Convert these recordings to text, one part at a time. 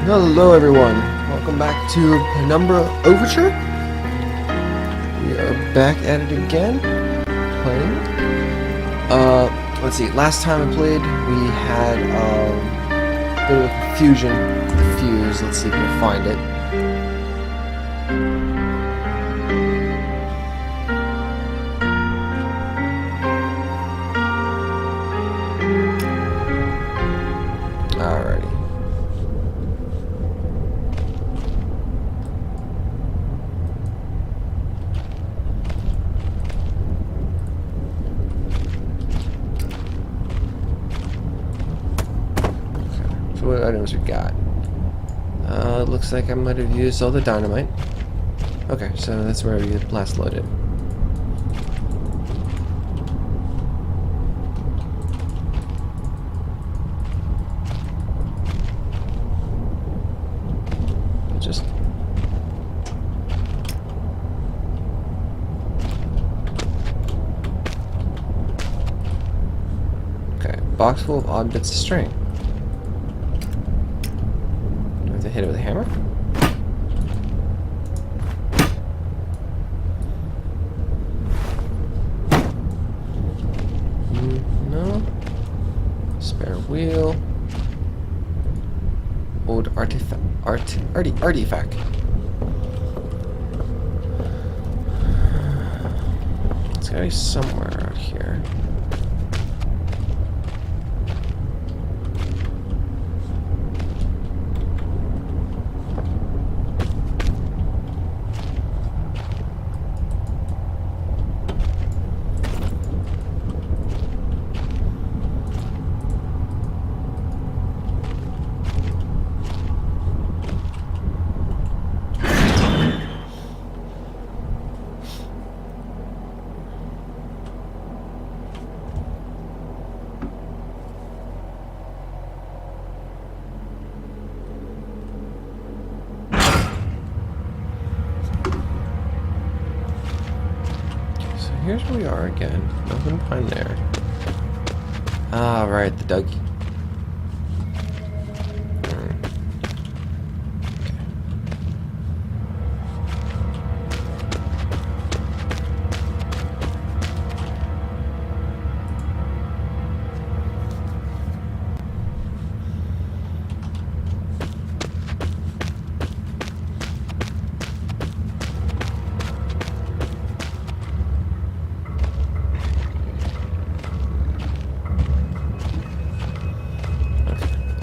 Hello everyone, welcome back to Penumbra Overture. We are back at it again, playing. Let's see, last time I played, we had a bit of confusion with the fuse. Let's see if we can find it. Alrighty. So what items we got? Looks like I might have used all the dynamite. Okay, so that's where we last loaded. Just okay, box full of odd bits of string. Do I have to hit it with a hammer? No. Spare wheel. Old artifact. Artifact. It's gotta be somewhere out here. Here's where we are again. Nothing behind there. Ah, right, the Dougie.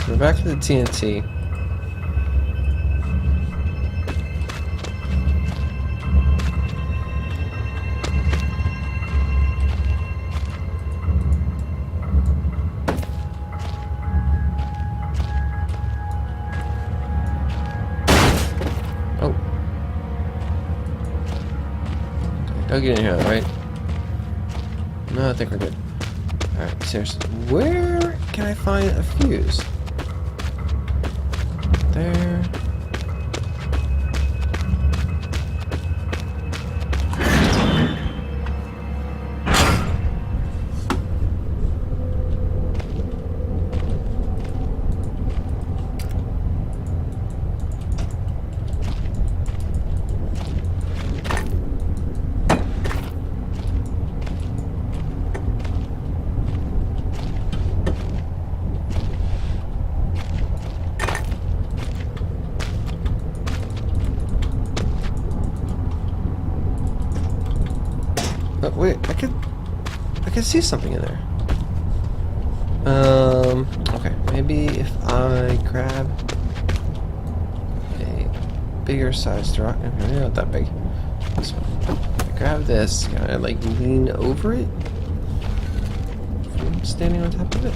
We're back to the TNT. Oh. Don't get in here, right? No, I think we're good. Alright, seriously. Where can I find a fuse? There. But wait, I could see something in there. Okay, maybe if I grab a bigger sized rock, maybe not that big. This one. If I grab this, kind of like lean over it. I'm standing on top of it.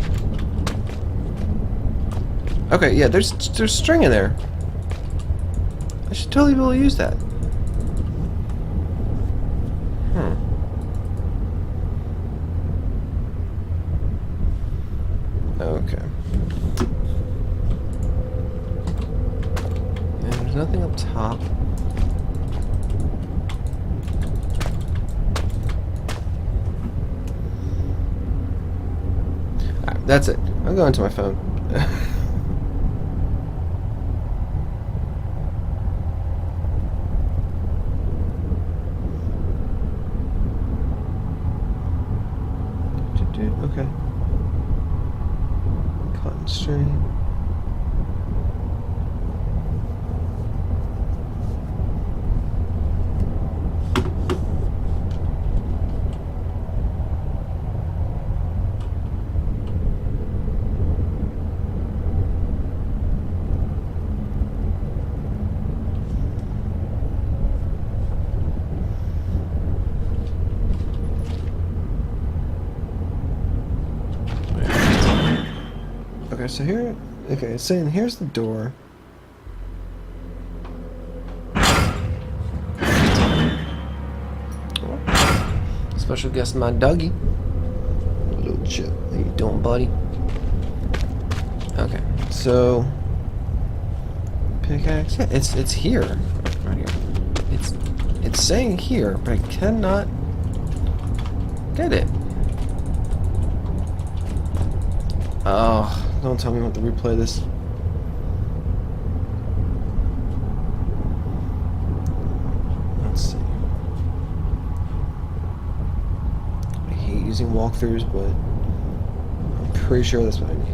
Okay, yeah, there's string in there. I should totally be able to use that. Okay. And there's nothing up top. Alright, that's it. I'm going to my phone. Straight. Okay, so here, okay, it's saying here's the door. Special guest, my Dougie. Little chip. How you doing, buddy? Okay, so pickaxe. Yeah, it's here, right here. It's saying here, but I cannot get it. Oh, don't tell me what to replay this. Let's see. I hate using walkthroughs, but I'm pretty sure that's what I need.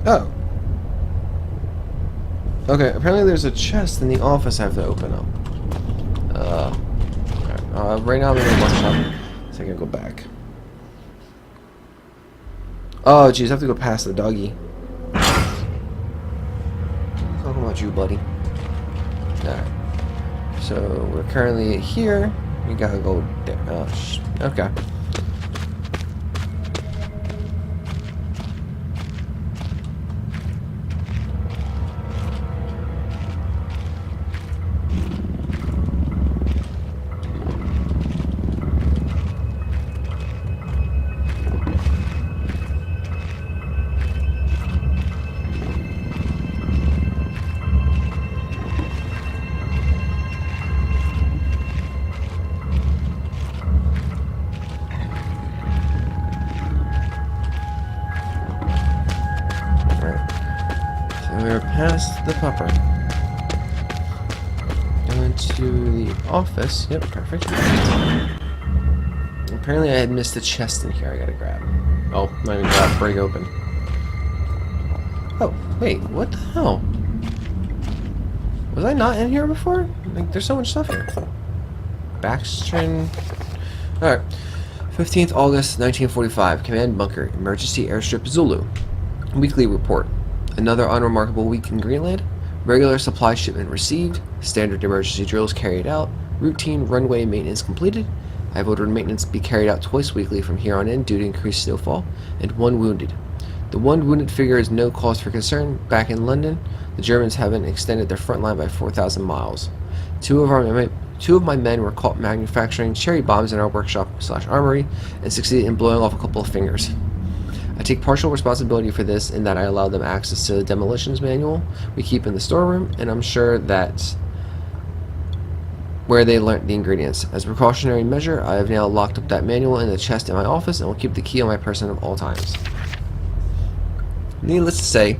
Oh. Okay, apparently there's a chest in the office I have to open up. Right now I'm in the workshop, so I can go back. Oh, jeez, I have to go past the doggy. Talking about you, buddy. Alright. So, we're currently here. We gotta go there. Oh, okay. We're past the pupper. Going to the office. Yep, perfect. Apparently I had missed a chest in here I gotta grab. Oh, not even grab, break open. Oh, wait, what the hell? Was I not in here before? Like, there's so much stuff here. Backstring. Alright. 15th August, 1945. Command Bunker. Emergency Airstrip Zulu. Weekly report. Another unremarkable week in Greenland. Regular supply shipment received. Standard emergency drills carried out. Routine runway maintenance completed. I've ordered maintenance be carried out twice weekly from here on in due to increased snowfall. And 1 wounded. The 1 wounded figure is no cause for concern. Back in London, the Germans haven't extended their front line by 4,000 miles. Two of my men were caught manufacturing cherry bombs in our workshop/armory and succeeded in blowing off a couple of fingers. I take partial responsibility for this in that I allowed them access to the demolitions manual we keep in the storeroom, and I'm sure that's where they learnt the ingredients. As a precautionary measure, I have now locked up that manual in the chest in my office and will keep the key on my person at all times. Needless to say,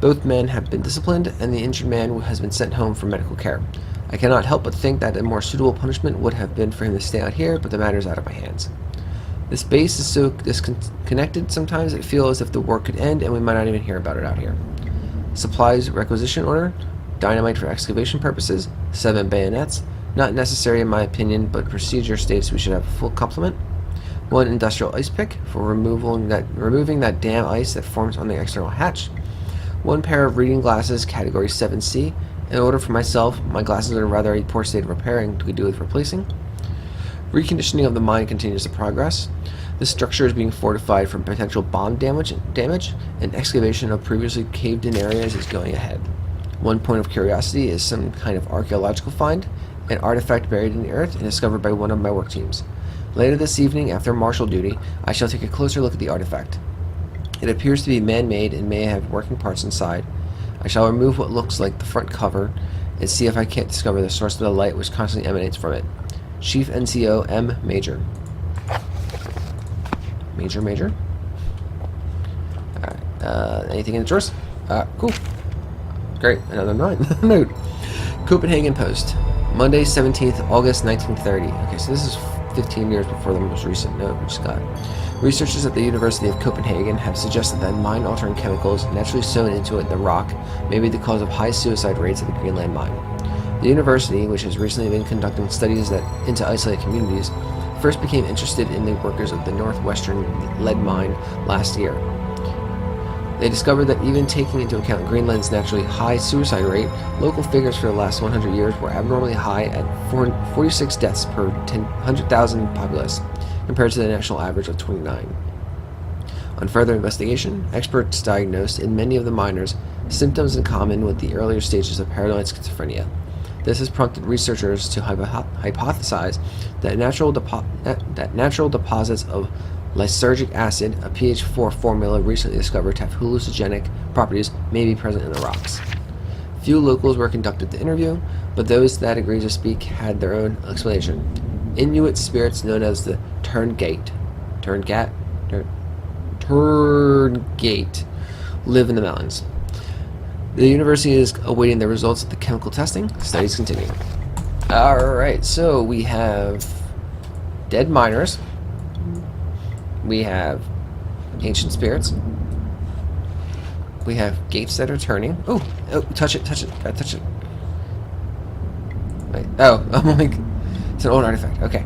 both men have been disciplined, and the injured man has been sent home for medical care. I cannot help but think that a more suitable punishment would have been for him to stay out here, but the matter is out of my hands. This base is so disconnected sometimes it feels as if the war could end and we might not even hear about it out here. Supplies requisition order, dynamite for excavation purposes, 7 bayonets, not necessary in my opinion, but procedure states we should have a full complement. 1 industrial ice pick for removing that damn ice that forms on the external hatch. 1 pair of reading glasses, category 7C, in order for myself. My glasses are in rather a poor state of repair and could do with replacing. Reconditioning of the mine continues to progress. The structure is being fortified from potential bomb damage, and excavation of previously caved-in areas is going ahead. 1 point of curiosity is some kind of archaeological find, an artifact buried in the earth and discovered by one of my work teams. Later this evening, after marshal duty, I shall take a closer look at the artifact. It appears to be man-made and may have working parts inside. I shall remove what looks like the front cover and see if I can't discover the source of the light which constantly emanates from it. Chief NCO M. Major. Major. Alright. Anything in the drawers? Cool. Great. Another note. Copenhagen Post. Monday, 17th August 1930. Okay, so this is 15 years before the most recent note we just got. Researchers at the University of Copenhagen have suggested that mind-altering chemicals naturally sewn into the rock may be the cause of high suicide rates at the Greenland mine. The university, which has recently been conducting studies into isolated communities, first became interested in the workers of the northwestern lead mine last year. They discovered that even taking into account Greenland's naturally high suicide rate, local figures for the last 100 years were abnormally high at 46 deaths per 100,000 populace, compared to the national average of 29. On further investigation, experts diagnosed in many of the miners symptoms in common with the earlier stages of paranoid schizophrenia. This has prompted researchers to hypothesize that natural deposits of lysergic acid, a pH 4 formula recently discovered to have hallucinogenic properties, may be present in the rocks. Few locals were conducted to interview, but those that agreed to speak had their own explanation. Inuit spirits known as the Turngate live in the mountains. The university is awaiting the results of the chemical testing. Studies continue. Alright, so we have dead miners. We have ancient spirits. We have gates that are turning. Oh, touch it. Gotta touch it. Wait, oh, I'm like, it's an old artifact. Okay.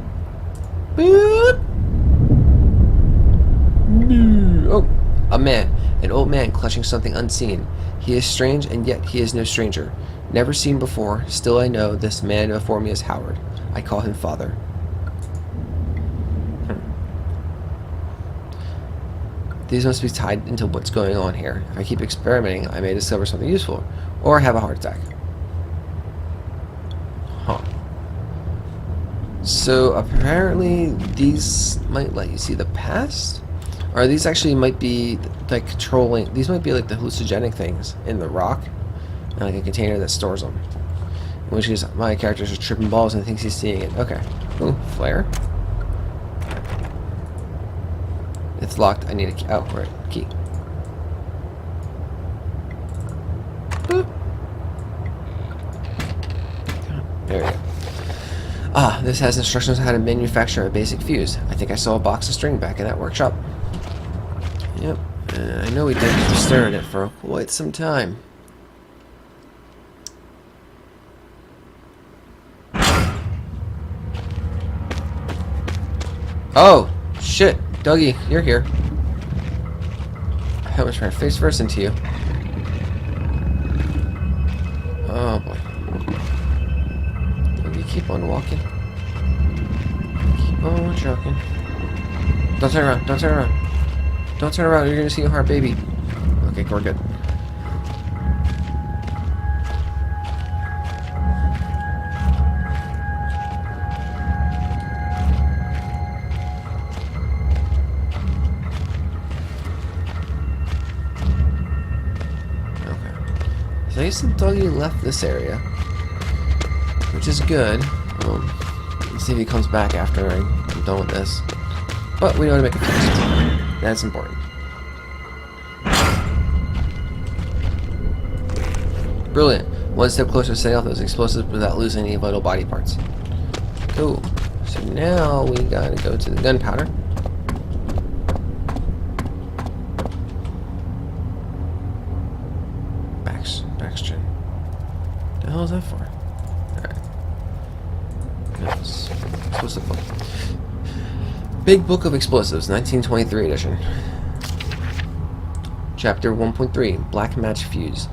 Oh, a man. An old man clutching something unseen. He is strange, and yet he is no stranger. Never seen before, still I know this man before me is Howard. I call him Father. These must be tied into what's going on here. If I keep experimenting, I may discover something useful, or have a heart attack. Huh. So apparently these might let you see the past? Or these actually might be like controlling, these might be like the hallucinogenic things in the rock, and like a container that stores them. In which case my character's just tripping balls and thinks he's seeing it. Okay. Ooh, flare. It's locked. I need a key. Oh, right. Key. Boop. There we go. Ah, this has instructions on how to manufacture a basic fuse. I think I saw a box of string back in that workshop. Yep. I know we didn't just stare at it for quite some time. Oh, shit. Dougie, you're here. I was trying to face first into you. Oh boy. Dougie, keep on walking. Keep on trucking. Don't turn around, don't turn around. Don't turn around, you're gonna see a heart baby. Okay, we're good. So I guess the doggy left this area, which is good. Let's see if he comes back after I'm done with this. But we know how to make a fuse. That's important. Brilliant. One step closer to setting off those explosives without losing any vital body parts. Cool. So now we gotta go to the gunpowder. Backstream. What the hell is that for? Alright. Yes. Explosive book. Big Book of Explosives, 1923 edition. Chapter 1.3, Black Match Fuse.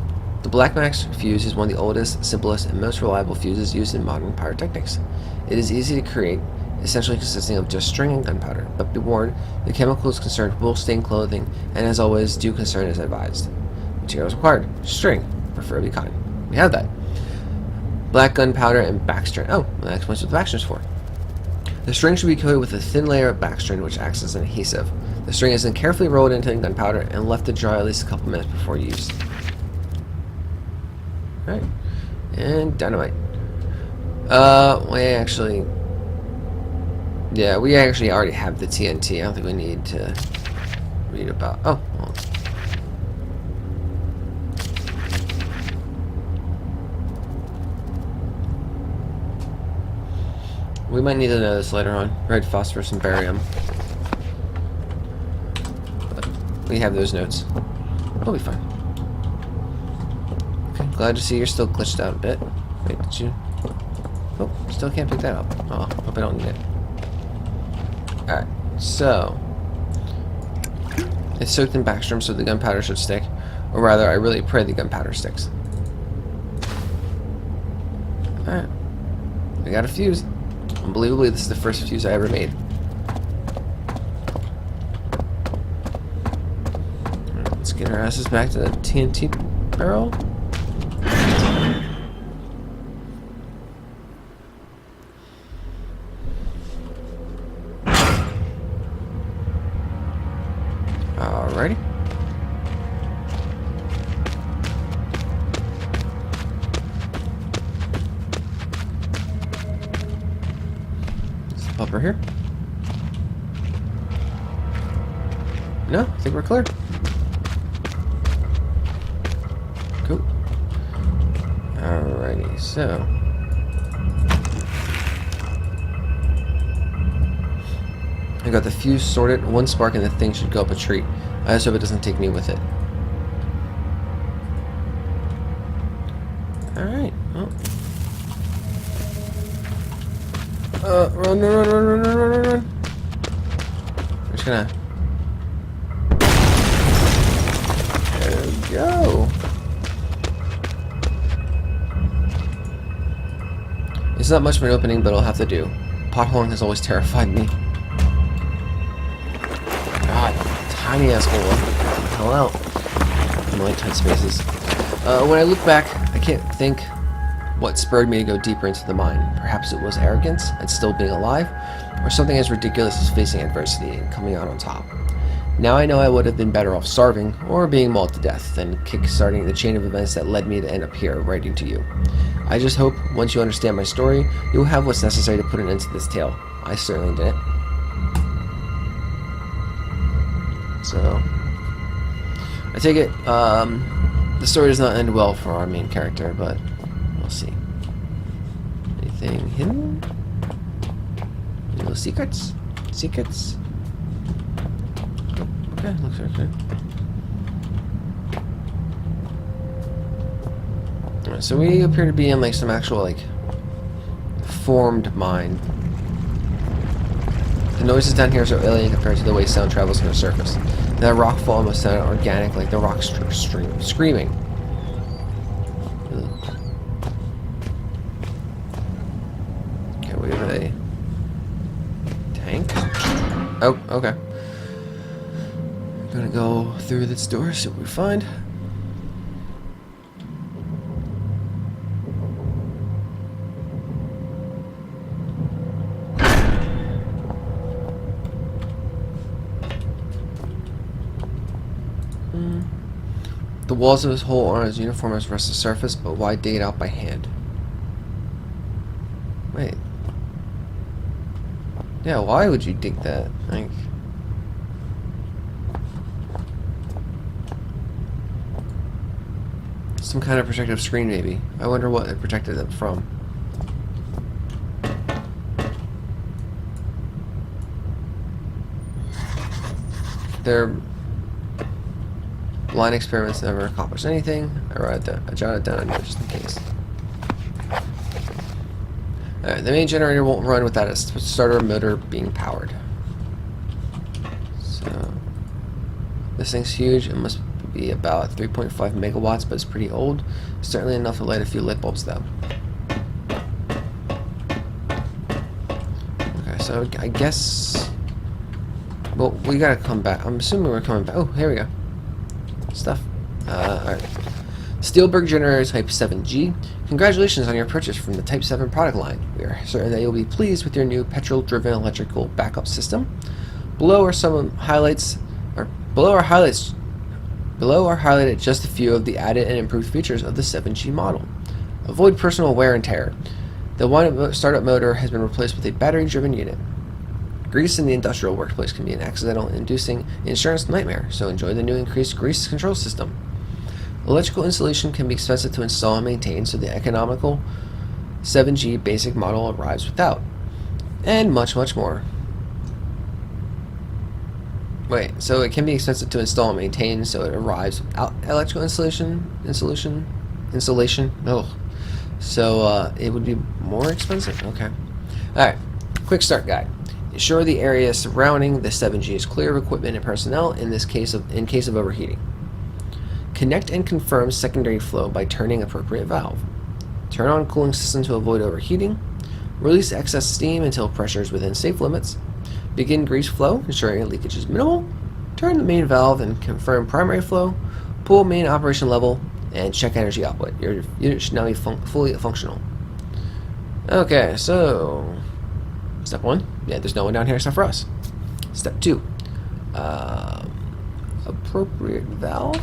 The Black Match Fuse is one of the oldest, simplest, and most reliable fuses used in modern pyrotechnics. It is easy to create, essentially consisting of just string and gunpowder, but be warned, the chemicals concerned will stain clothing, and as always, due concern is advised. Materials required, string, preferably cotton. We have that. Black gunpowder and backstring. Oh, well, that explains what the backstring is for. The string should be coated with a thin layer of backstring, which acts as an adhesive. The string is then carefully rolled into the gunpowder and left to dry at least a couple minutes before use. Alright. And dynamite. We actually already have the TNT. I don't think we need to read about. Oh, well. We might need to know this later on. Red phosphorus and barium. But we have those notes. We'll be fine. Okay, glad to see you're still glitched out a bit. Wait, did you? Oh, still can't pick that up. Oh, hope I don't need it. Alright, so it's soaked in Backstrom, so the gunpowder should stick. Or rather, I really pray the gunpowder sticks. Alright. We got a fuse. Unbelievably, this is the first fuse I ever made. Alright, let's get our asses back to the TNT barrel. Alrighty. Upper here. No, I think we're clear. Cool. Alrighty, so I got the fuse sorted. One spark and the thing should go up a tree. I just hope it doesn't take me with it. Alright, well. Run. We're just gonna... There we go. It's not much of an opening, but it'll have to do. Potholing has always terrified me. God, tiny ass hole. Hell out. I like tight spaces. When I look back, I can't think what spurred me to go deeper into the mine. Perhaps it was arrogance at still being alive, or something as ridiculous as facing adversity and coming out on top. Now I know I would have been better off starving, or being mauled to death, than kick-starting the chain of events that led me to end up here, writing to you. I just hope, once you understand my story, you'll have what's necessary to put an end to this tale. I certainly did. So, I take it, the story does not end well for our main character, but we'll see. Anything hidden? Any little secrets? Secrets? Okay, looks okay. Alright, so we appear to be in like some actual like formed mine. The noises down here are so alien compared to the way sound travels on the surface. That rock fall almost sounded organic, like the rock screaming. Okay, we have a tank. Oh, okay. Gonna go through this door, see what we find. The walls of his hole aren't as uniform as the rest of the surface, but why dig it out by hand? Wait. Yeah, why would you dig that? Like... some kind of protective screen, maybe. I wonder what it protected them from. Their blind experiments never accomplished anything. I jotted down a note just in case. Alright, the main generator won't run without a starter motor being powered. So, this thing's huge. It must be about 3.5 megawatts, but it's pretty old. Certainly enough to light a few light bulbs, though. Okay, so I guess... well, we gotta come back. I'm assuming we're coming back. Oh, here we go. Stuff. Alright. Steelberg Generator Type 7G. Congratulations on your purchase from the Type 7 product line. We are certain that you'll be pleased with your new petrol-driven electrical backup system. Below are highlighted just a few of the added and improved features of the 7G model. Avoid personal wear and tear. The wind-up startup motor has been replaced with a battery-driven unit. Grease in the industrial workplace can be an accidental inducing insurance nightmare, so enjoy the new increased grease control system. Electrical installation can be expensive to install and maintain, so the economical 7G basic model arrives without. and much, much more. Wait, so it can be expensive to install and maintain, so it arrives without electrical insulation. Oh, so it would be more expensive. Okay. All right. Quick start guide. Ensure the area surrounding the 7G is clear of equipment and personnel in case of overheating. Connect and confirm secondary flow by turning appropriate valve. Turn on cooling system to avoid overheating. Release excess steam until pressure is within safe limits. Begin grease flow, ensuring leakage is minimal. Turn the main valve and confirm primary flow. Pull main operation level and check energy output. Your unit should now be fully functional. Okay, so step 1, yeah, there's no one down here except for us. Step 2, appropriate valve.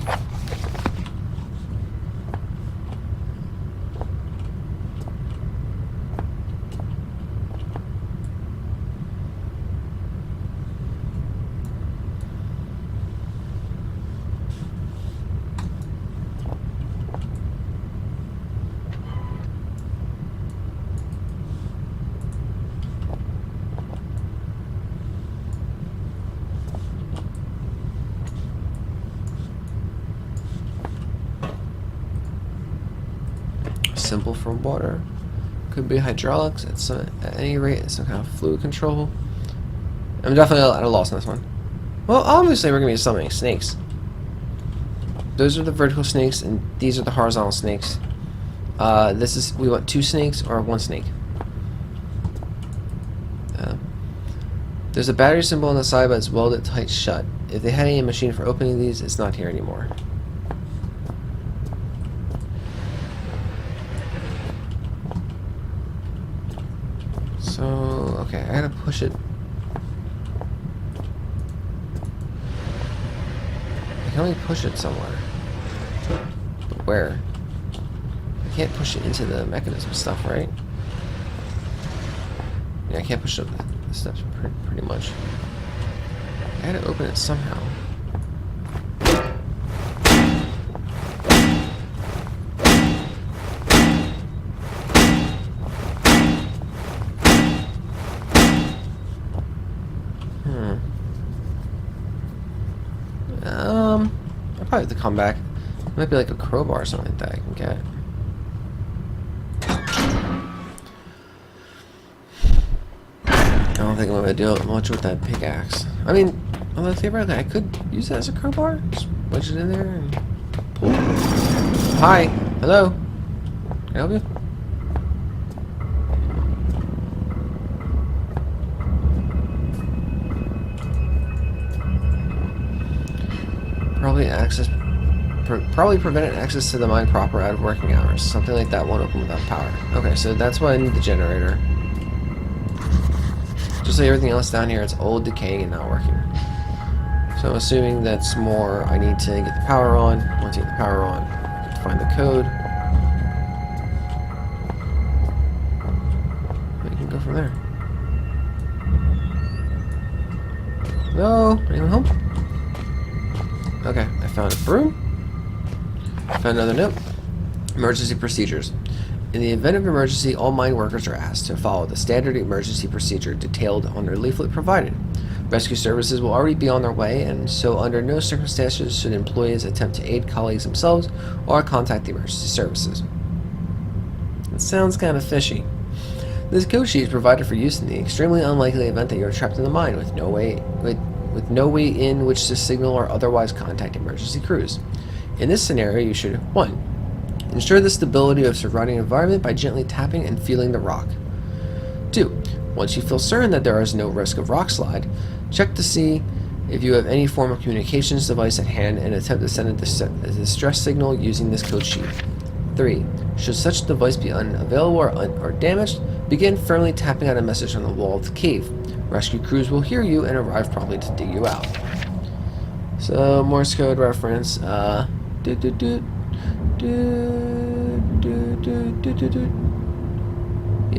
Simple for water. Could be hydraulics at any rate. Some kind of fluid control. I'm definitely at a loss on this one. Well, obviously we're going to be summoning snakes. Those are the vertical snakes, and these are the horizontal snakes. We want 2 snakes or 1 snake. There's a battery symbol on the side, but it's welded tight shut. If they had any machine for opening these, it's not here anymore. So, okay, I gotta push it. I can only push it somewhere. But where? I can't push it into the mechanism stuff, right? Yeah, I can't push up the steps pretty much. I gotta open it somehow. I'll probably have to come back. It might be like a crowbar or something like that I can get. I don't think I'm gonna do much with that pickaxe. I mean, although theoretically I could use that as a crowbar. Just wedge it in there and pull. Hi, hello. Can I help you? Probably prevented access to the mine proper out of working hours. Something like that won't open without power. Okay, so that's why I need the generator. Just like everything else down here, it's old, decaying, and not working. So I'm assuming that's more I need to get the power on. Once I get the power on, I can find the code. We can go from there. Hello? Anyone home? Okay, I found a broom. Found another note. Emergency procedures. In the event of emergency, all mine workers are asked to follow the standard emergency procedure detailed on their leaflet provided. Rescue services will already be on their way, and so under no circumstances should employees attempt to aid colleagues themselves or contact the emergency services. It sounds kind of fishy. This code sheet is provided for use in the extremely unlikely event that you are trapped in the mine with no way in which to signal or otherwise contact emergency crews. In this scenario, you should 1. Ensure the stability of surrounding environment by gently tapping and feeling the rock. 2. Once you feel certain that there is no risk of rock slide, check to see if you have any form of communications device at hand and attempt to send a distress signal using this code sheet. 3. Should such device be unavailable or damaged, begin firmly tapping out a message on the wall of the cave. Rescue crews will hear you and arrive promptly to dig you out. So, Morse code reference. Yeah,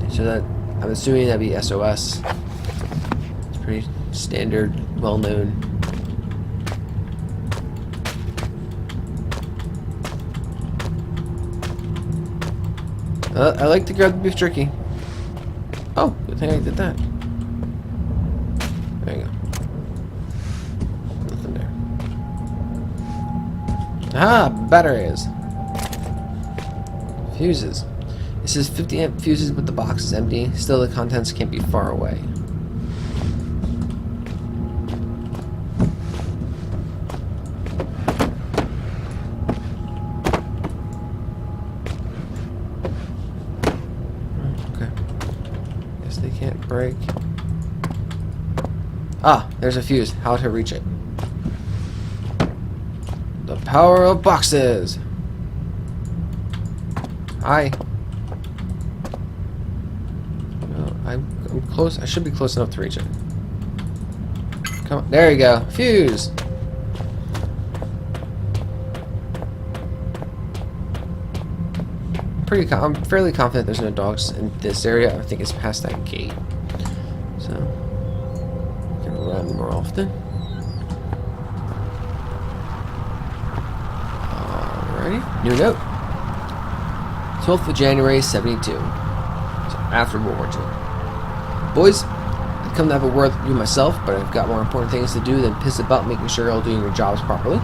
so that, I'm assuming that'd be SOS. It's pretty standard, well known. I like to grab the beef jerky. Oh, good thing I did that. Ah, batteries. Fuses. This is 50 amp fuses, but the box is empty. Still, the contents can't be far away. Okay. Guess they can't break. Ah, there's a fuse. How to reach it. The power of boxes. Hi. No, I'm close. I should be close enough to reach it. Come on. There you go. Fuse. I'm fairly confident there's no dogs in this area. I think it's past that gate. So, I'm gonna run more often. Alrighty. New note. 12th of January, 72. So after World War II. Boys, I've come to have a word with you myself, but I've got more important things to do than piss about making sure you're all doing your jobs properly.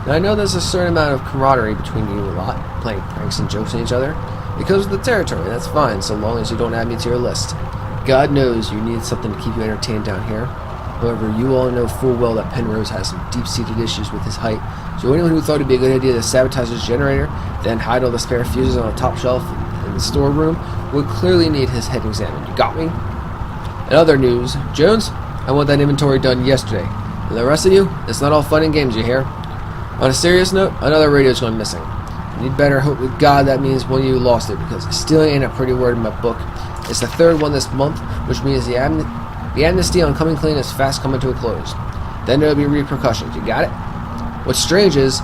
Now I know there's a certain amount of camaraderie between you a lot, playing pranks and jokes on each other. It goes with the territory, that's fine, so long as you don't add me to your list. God knows you need something to keep you entertained down here. However, you all know full well that Penrose has some deep-seated issues with his height, so anyone who thought it'd be a good idea to sabotage his generator, then hide all the spare fuses on a top shelf in the storeroom, would clearly need his head examined. You got me? In other news, Jones, I want that inventory done yesterday. And the rest of you, it's not all fun and games, you hear? On a serious note, another radio's gone missing. You'd better hope with God that means one of you lost it, because stealing ain't a pretty word in my book. It's the third one this month, which means the amnesty on coming clean is fast coming to a close. Then there'll be repercussions, you got it? What's strange is,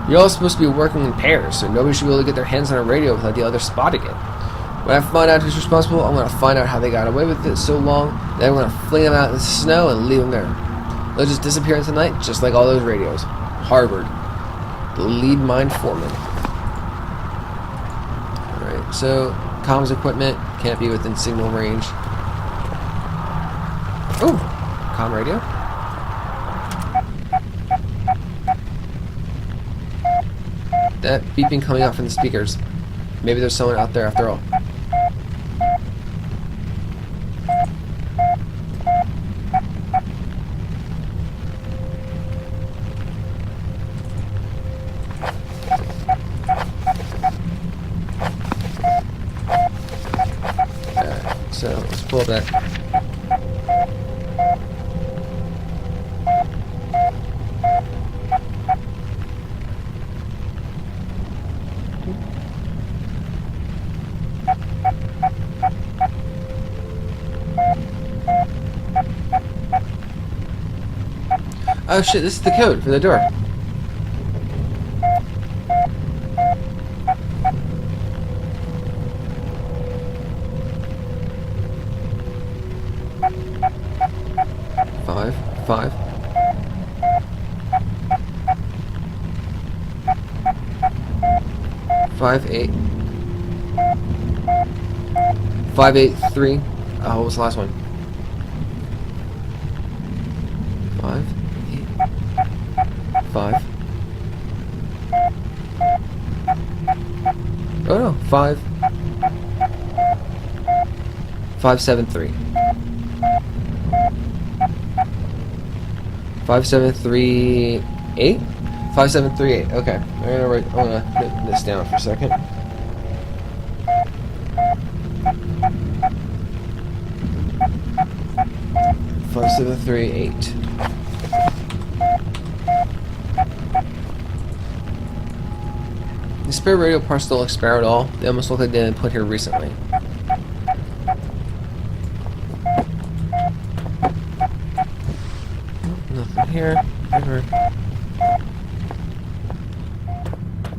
you're all supposed to be working in pairs, so nobody should be able to get their hands on a radio without the other spotting it. When I find out who's responsible, I'm going to find out how they got away with it so long, then I'm going to fling them out in the snow and leave them there. They'll just disappear into the night, just like all those radios. Harvard. The lead mine foreman. Alright, so comms equipment can't be within signal range. Oh! Comm radio. That beeping coming out from the speakers. Maybe there's someone out there after all. So let's pull that. Oh shit, this is the code for the door. Five. 5, 8. 5, 8, 3. What was the last one? 5, 8. 5. Oh no, 5. 5, 7, 3. 5, 7, 3, 8? 5, 7, 3, 8. Okay. I'm gonna put this down for a second. Five, 7, 3, 8. The spare radio parts don't look spare at all. They almost look like they've been put here recently. Nothing here. Ever.